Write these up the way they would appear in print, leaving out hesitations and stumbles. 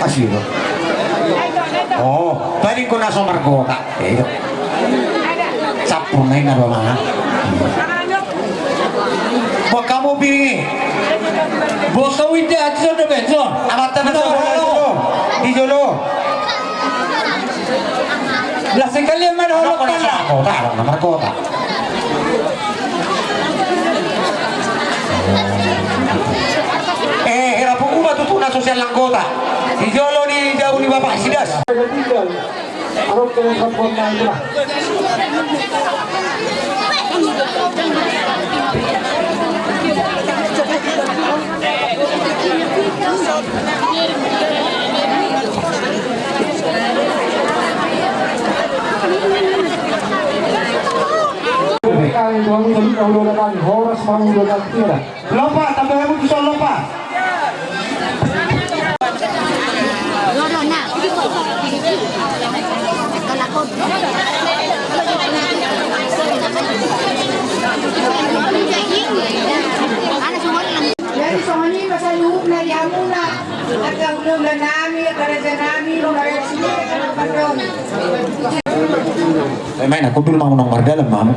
Asli loh. Oh, balik ko na sa Margota. Sapong na yung narwala. Huwag ka mo bingi. Buka wite at sa na Benson. Amat na sa Di Jolo. Lasing kali man Ano ko na sa Margota? Alam na Margota. Hirap po matutunan sosial ng kota. Di Jolo ni jauh ni Bapak Sidas. Arok ko sa pagkain ito na. Kali doang ulo na kali horas mangulo na tira. Lopa, tambahan mo gusto lopa. Loro na. Kalakot. Ano sumot lang. Dari soalnya masa loob na yamu na. Nagkagulo na namin, karaja namin, karaja namin, padron. Main aku dulu mau nomor dalam mam.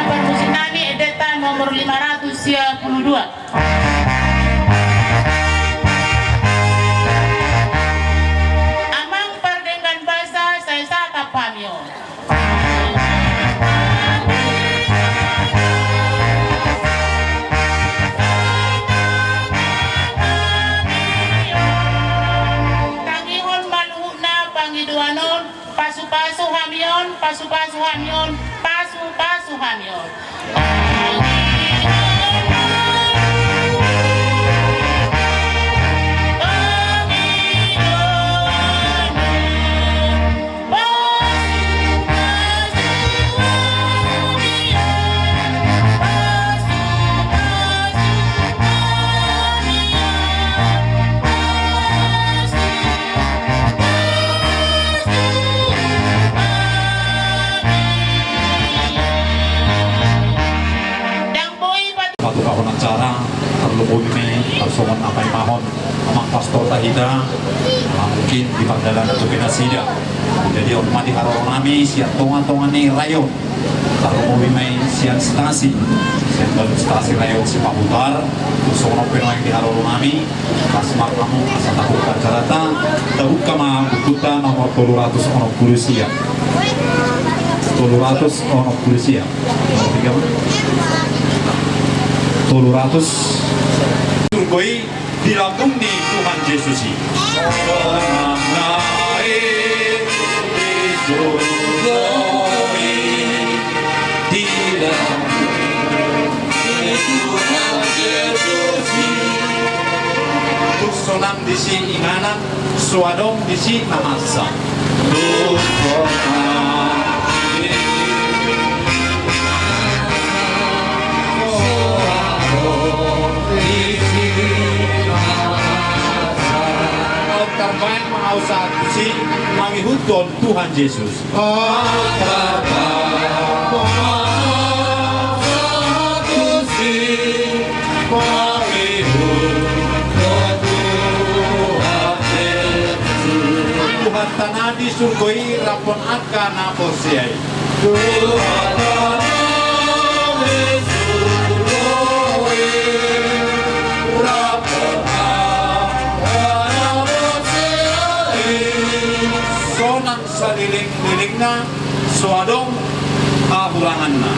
Permusim kami edetan nomor 532. Amang perdengan bahasa saya saka pamio. Tangihon maluhuna pangiduanon, pasu-pasu hamion, pasu-pasu hamion, pasu-pasu hamion. Patu kahon acara terlebih ini parsongan amai mahon amang pastor tahida mungkin di pagdalan atau pinasida jadi orma di harong nami siap tongan ni rayon terlebih ini siang stasi rayon si pahutar parsongan yang di harong nami pasmak kamu asal takut acara tahu kama bukuta nomor 200 orang polisi 200 orang polisi nomor 3 200 surgoi dilambung di Tuhan Yesus di surgoi dilambung di Tuhan Yesus Tuksonam di si inganan suadong di si namasa terbaik mau saat si mangihutun Tuhan Yesus. Tuhan tanah di surgoi rapon akan naposiai. Tuhan saliling-liling na suadong kahurangan na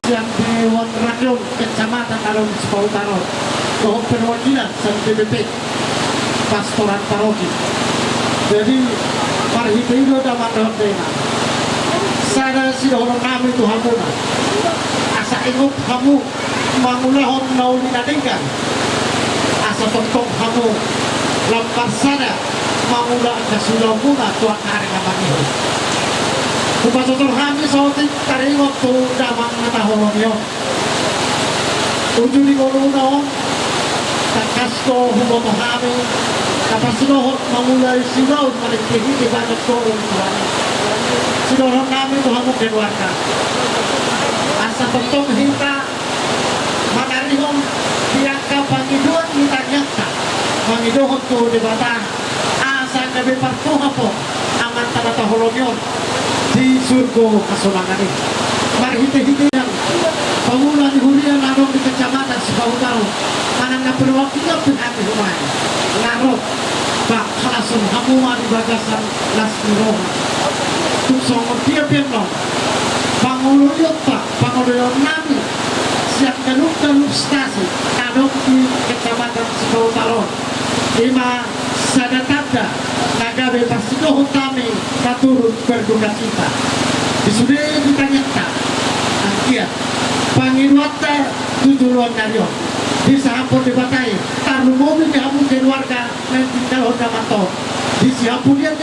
yang Dewan Radio Kecamatan Alun Sepautaro, Lohok Perwakilan dan PBP Pastoran Paroki. Jadi parhitido dapat dena. Sana si orang kami Tuhan Muna. Asa ingot kamu mangulahon nauli nadingkan. Asa tontong kamu lampar sana mangulah kasulau muna tuan hari kapanihon. Kupasutur kami sautik taringot tu damang natahulong yun. Ujuli ko lunaw, takasto humoto kami, kapasunohot mamulay sigaw, maligtihin, ibagat ko rin tuwan. Sinuhot kami ito hamok kinwarka. Asa tentong hinta, manarihong piyaka pangiduan kita nyata. Mangiduhot ko di bata, asa gabi partuha po, ang antanatahulong yun. Di surgo kasunangan ini. marhite-hite yang pengulang hurian narok di kecamatan Sipautaro mana na perwakilan pihak rumah narok bak kalasun hamuma di bagasan Lasmiroha tuk songo dia no panguluyot pak panguluyot nami siap galuk stasi narok di kecamatan Sipautaro lima sadatada nagabe pasidoh utami katurut berduka cita disudah ditanyakan angkia panginwata tujuan naryo di sahapun dibatai taruh mobil dihapun ke warga nanti kalau dapat di sihapun yang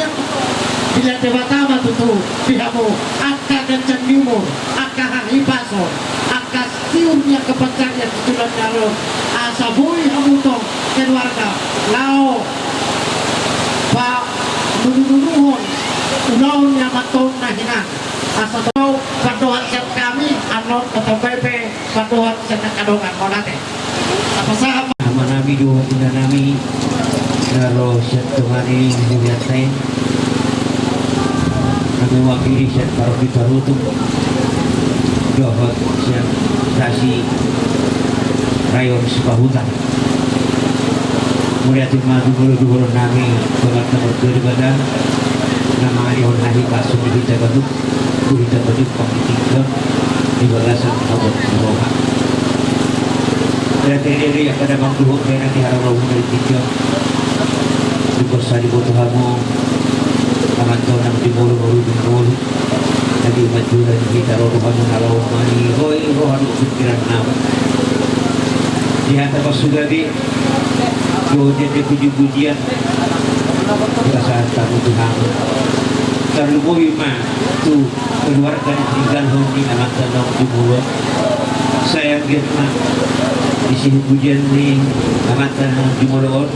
bila debatama tutu dihamu akka kencang timur akka hangipaso akka siurnya kepencarian tujuan naryo asabui hamuto ke warga lao pak nununuhon unaon yang maton nahinan asa tau padohan set kami anot atau PP padohan set kadongan monate apa sahab manami dua tina nami naro set tumari muliatai kami wakili set paroki Tarutung dohot set Tasi rayon Sipahutan muliatin madu dulu nami tomat nomor 2 di badan nama Arion Haji Pasung di Kita Baduk Kita Baduk Pemitingkan di balasan Abad Roha dan terdiri yang pada bang duhuk kena di harap rohung dari tiga di kosa di boto hamu aman tau nam di bolu-bolu di bolu tadi maju dan kita rohung hamu halau mani hoi rohanu pikiran nama di hantar pasuga di jodoh di puji-pujian perasaan tamu Tuhan terlebih mah tu keluarkan tinggal honi anak tanong di mulut saya gitna di sini pujian ni anak tanong di mulut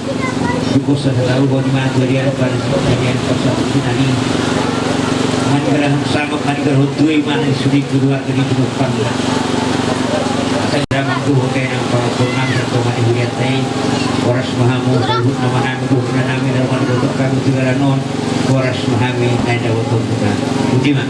cukup saya tahu bahwa di mana dia pada kalian persatu ini mangerah sama mangerah tuai mana sudah keluar dari depan saya dah mampu hotel yang pernah bertemu di Huriatai Waras Mahamu Terhut nama nami Duhna nami Dalam Dotok kami Tiga non Waras Mahami Naida Wotong Tuna Ujiman